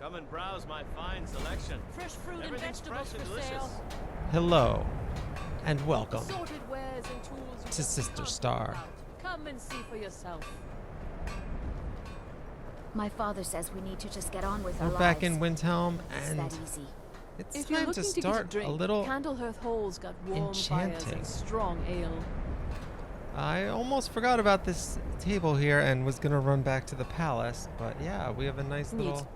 Come and browse my fine selection. Fresh fruit and Everything's vegetables fresh and for delicious. sale. Hello, and welcome Assorted wares and tools you to just Sister can't Starr. live without. Come and see for yourself. My father says we need to just get on with our We're lives. back in Windhelm, It's and that easy. it's If you're time looking to to get a start drink, a little. Candlehearth Hall's got warm fires enchanting. and strong ale. I almost forgot about this table here and was gonna run back to the palace, but yeah, we have a nice Neat. little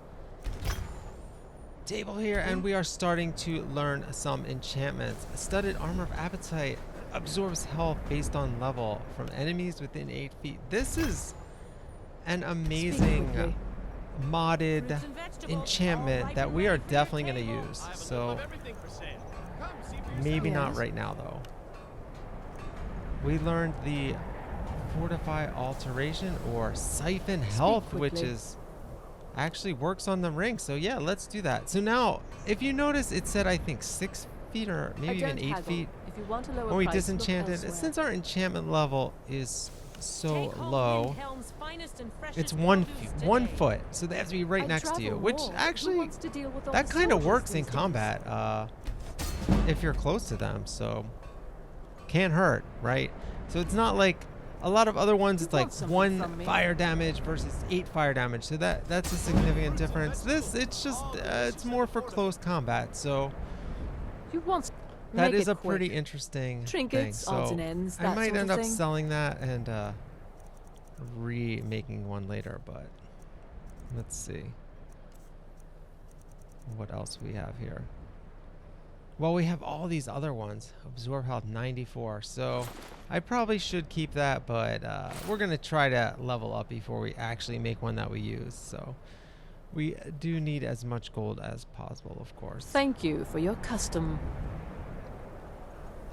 table here, and we are starting to learn some enchantments. Studded armor of appetite absorbs health based on level from enemies within 8 feet. This is an amazing quickly. modded Fruits and vegetables, enchantment all ripe that and we are ready for your definitely going to table. use. I have a So little of everything for sale. Come, see for yourself. maybe not Yes. right now though. We learned the fortify alteration or siphon health, which quickly. is actually works on the ring. So yeah, let's do that. So now, if you notice, it said I think 6 feet or I maybe even don't 8 haggle. feet If you want a lower when we price, look disenchanted. elsewhere. Since our enchantment level is so Take home low, Windhelm's finest and freshest it's produce 1 today. foot, so they have to be right I next to you, travel which more. Who actually wants to deal with all that the kind of soldiers works in these days? combat if you're close to them, so can't hurt, right? So it's not like a lot of other ones. You It's like want something 1 from me? fire damage versus 8 fire damage, so that's a significant difference. This it's just it's more for close combat, so You want that make is it a pretty quick. interesting Trinkets, thing. odds So and ends, I that might sort end of up thing. selling that and remaking one later, but let's see what else we have here. Well, we have all these other ones. Absorb health 94, so I probably should keep that, but we're gonna try to level up before we actually make one that we use. So we do need as much gold as possible, of course. Thank you for your custom.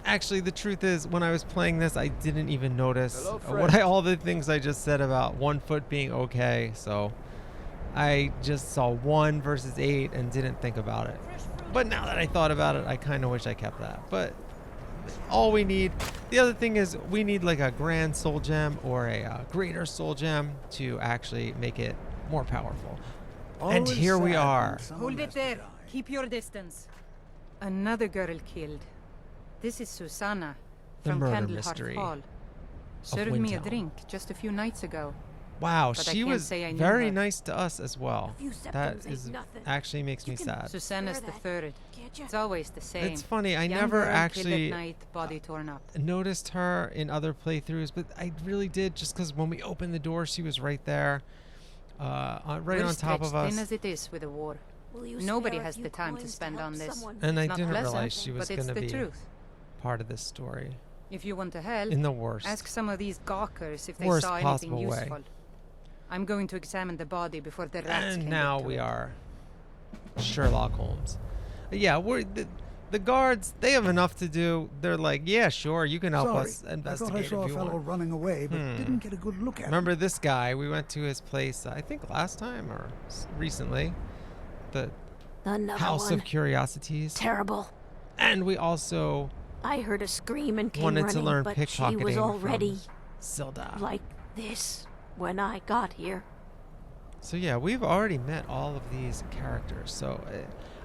Actually, the truth is, when I was playing this, I didn't even notice Hello, all the things I just said about 1 foot being okay. So I just saw 1 versus 8 and didn't think about it. But now that I thought about it, I kind of wish I kept that. But all we need, the other thing is, we need like a grand soul gem or a greater soul gem to actually make it more powerful. And here we are. Hold it there. Keep your distance. Another girl killed. This is Susanna The from murder Candlehearth mystery Hall. Served me a Windhelm. drink just a few nights ago. Wow, But I she can't was say I knew very her. nice to us as well. A few That septums ain't is nothing. actually makes You me can sad. Susanna's the that, third. can't ya? It's always the same. It's funny, I Young never girl killed actually at night, body torn up. noticed her in other playthroughs, but I really did, just because when we opened the door, she was right there, right We're on top of stretched us. thin as it is with the war. Will you Nobody spare a has few the time to coins spend help on this. someone? And I Not didn't pleasant, realize she was but it's going to the be truth. part of this story If you want to help, in the worst. ask some of these gawkers if they Worst saw anything possible way. useful. I'm going to examine the body before the rats And can now get to we it. are Sherlock Holmes. Yeah, the guards, they have enough to do. They're like, yeah, sure, you can help Sorry, us I thought I investigate saw a if you fellow want. running away, but Hmm. didn't get a good look at him. Remember this guy? We went to his place, I think last time or recently, the Another House one. of Curiosities. Terrible. And we also I heard a scream and came wanted running, to learn but she pickpocketing was already from Silda. like this when I got here. So yeah, we've already met all of these characters. So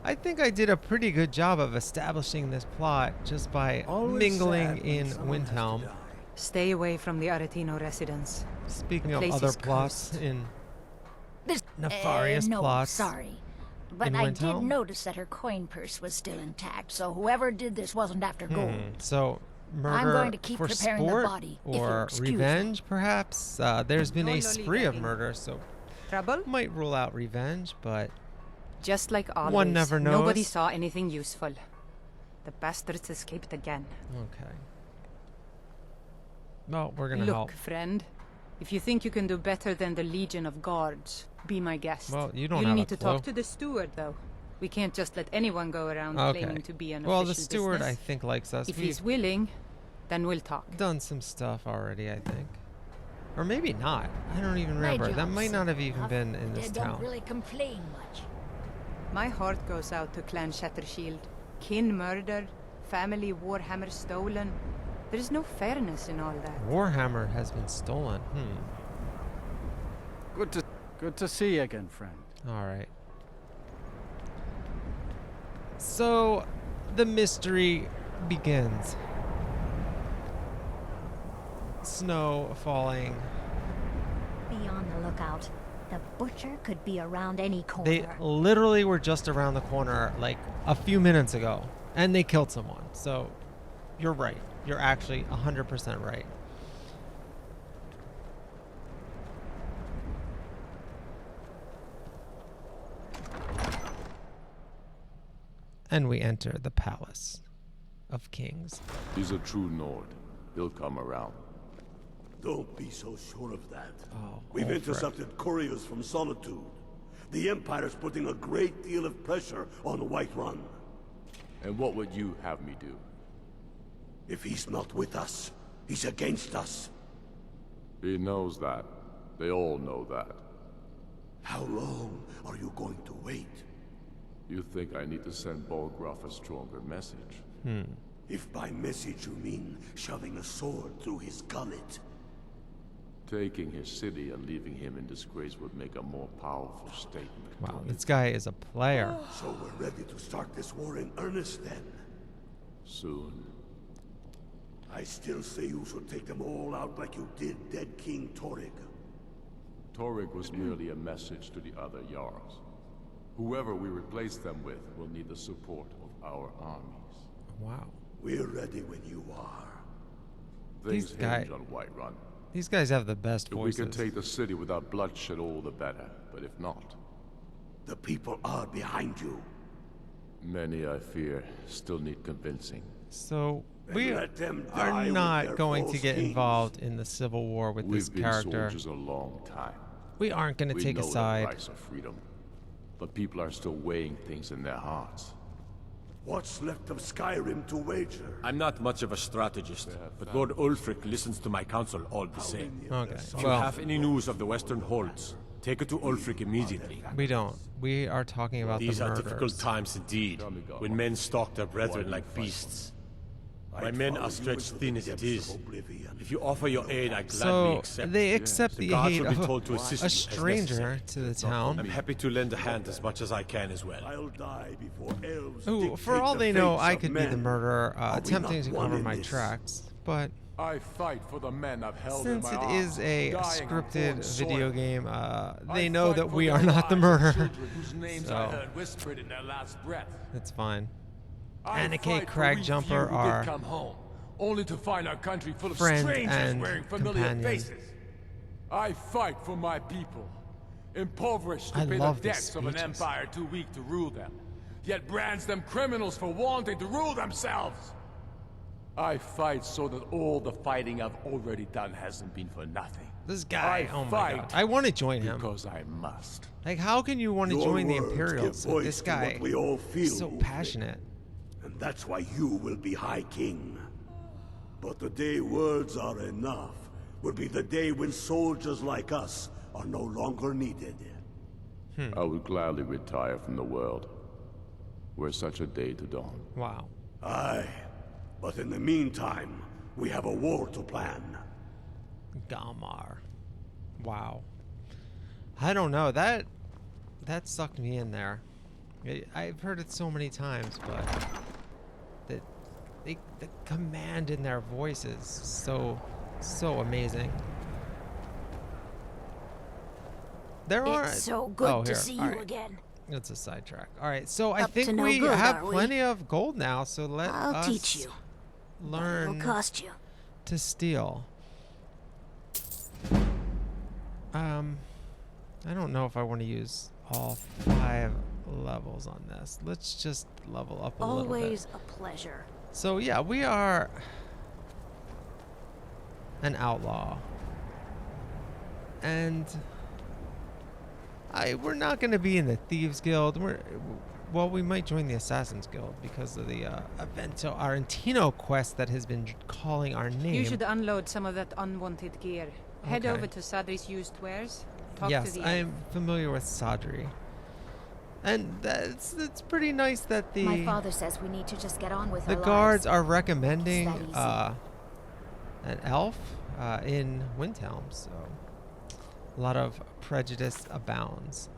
I think I did a pretty good job of establishing this plot just by Always mingling sad when in someone has to Windhelm. die. Stay away from the Aretino residence. Speaking The of place other is plots cursed. in This nefarious no, plots. sorry. But in I Windhelm? did notice that her coin purse was still intact, so whoever did this wasn't after gold. So murder going to keep for preparing the sport body, if you'll or excuse me. revenge, perhaps. There's been No, a no, spree leave of that in. murder, so Trouble? might rule out revenge, but Just like always. One never Nobody knows. saw anything useful. The bastards escaped again. okay. Well, we're gonna Look, help. friend. If you think you can do better than the Legion of Guards, be my guest. Well, you don't You'll have need a to clue. talk to the steward, though. We can't just let anyone go around Okay. claiming to be an Well, the official steward, I business. think, likes us. If We've he's willing, then we'll talk. done some stuff already, I think. Or maybe not. I don't even My remember. That might job's not have even enough. been in this They town. don't really complain much. My heart goes out to Clan Shattershield. Kin murdered, family Warhammer stolen. There's no fairness in all that. Warhammer has been stolen. Good to see you again, friend. All right. So the mystery begins. Snow falling. Be on the lookout. The butcher could be around any corner. They literally were just around the corner like a few minutes ago, and they killed someone. So you're right. You're actually 100% right. And we enter the palace of kings. He's a true Nord. He'll come around. Don't be so sure of that. Oh, We've Ulfric. intercepted couriers from Solitude. The Empire's putting a great deal of pressure on Whiterun. And what would you have me do? If he's not with us, he's against us. He knows that. They all know that. How long are you going to wait? You think I need to send Bolgraf a stronger message? If by message you mean shoving a sword through his gullet. Taking his city and leaving him in disgrace would make a more powerful statement. Wow, this guy is a player. So we're ready to start this war in earnest then. Soon. I still say you should take them all out like you did dead King Torrig. Torrig was merely a message to the other Jarls. Whoever we replace them with will need the support of our armies. Wow. We're ready when you are. Things These guy- hinge on Whiterun. These guys have the best If we voices. can take the city without bloodshed, all the better. But if not, The people are behind you. many, I fear, still need convincing. So Then we let them die are with their not going to false get kings. involved in the civil war with this We've been character. soldiers a long time. We aren't going to We take a know the side. price of freedom, but people are still weighing things in their hearts. What's left of Skyrim to wager? I'm not much of a strategist, but Lord Ulfric listens to my counsel all the same. Okay. If you Well, have any news of the Western Holds, take it to Ulfric immediately. we don't. We are talking about These the are murders. difficult times indeed, when men stalk their brethren like beasts. My men are stretched thin as it is. If you offer your aid, I gladly So accept. they accept The the guards aid will be of told to assist a you as stranger necessary. to the town. I'm happy to lend a hand as much as I can as well. I'll die before elves Who, for dictate all the they know, fates I of could be the men. murderer, Are we attempting not to one cover in my this? tracks. But I fight for the men I've held since in my it is arms, a dying on scripted foreign soil. video game, I they know fight that for we their are not the wives and murderer. children whose names I So- heard whispered in their last breath. It's fine. I Annika fight for Crag we Jumper few who are did come home, only to find our country full of friend strangers and wearing familiar companion. faces. I fight for my people, impoverished to I pay the love these debts of an speeches. empire too weak to rule them, yet brands them criminals for wanting to rule themselves. I fight so that all the fighting I've already done hasn't been for nothing. This guy, I oh my fight god. I want to join him. because I must. Like, how can you want to Your join the words Imperials? give voice This to guy what we all feel, is so Ulfric. passionate. And that's why you will be High King. But the day words are enough will be the day when soldiers like us are no longer needed. I would gladly retire from the world, were such a day to dawn. Wow. Aye, but in the meantime, we have a war to plan. Galmar. Wow. I don't know. That sucked me in there. I've heard it so many times, but the command in their voice is so amazing. There are It's so good oh, to here. see All you right. again. It's a sidetrack. All right, so I Up to think no we good, have are we? plenty of gold now. So let I'll us teach you. It'll learn cost you. to steal. I don't know if I want to use all 5 levels on this. Let's just level up a little bit. Always a pleasure. So yeah, we are an outlaw. And we're not going to be in the Thieves Guild. Well, we might join the Assassin's Guild because of the Avento Argentino quest that has been calling our name. You should unload some of that unwanted gear. Head Okay. over to Sadri's used wares. Talk Yes, to the I am familiar with Sadri. And it's pretty nice that My father says we need to just get on with the our guards lives. are recommending It's that an elf in Windhelm, so a lot of prejudice abounds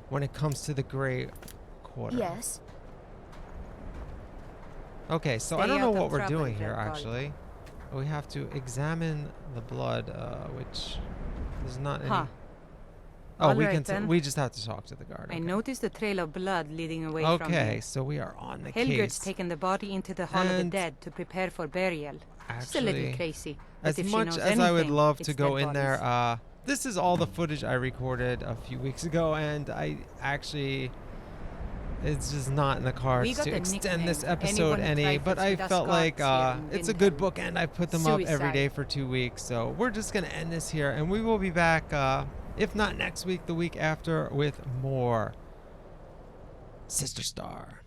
when it comes to the Grey Quarter. Yes, Okay, so I Stay don't know out of what we're trouble, doing here, Redguard. actually. We have to examine the blood, which there's not any... Huh. Oh, All we right, can. then. We just have to talk to the guard. I Okay. noticed a trail of blood leading away from Okay, here. so we are on the Helgut's case. taken the body into the Hall of the And Dead to prepare for burial. She's a Actually, little crazy. But as if she much knows as I would anything, love to it's go dead in there, bodies. this is all the footage I recorded a few weeks ago, and I actually, it's just not in the We cards got to a extend this nickname. episode Anyone who any. But trifles I with us felt like gods here in it's a good Windhelm. book, and I put them up every day Suicide. for 2 weeks. So we're just gonna end this here, and we will be back, if not next week, the week after, with more Sister Starr.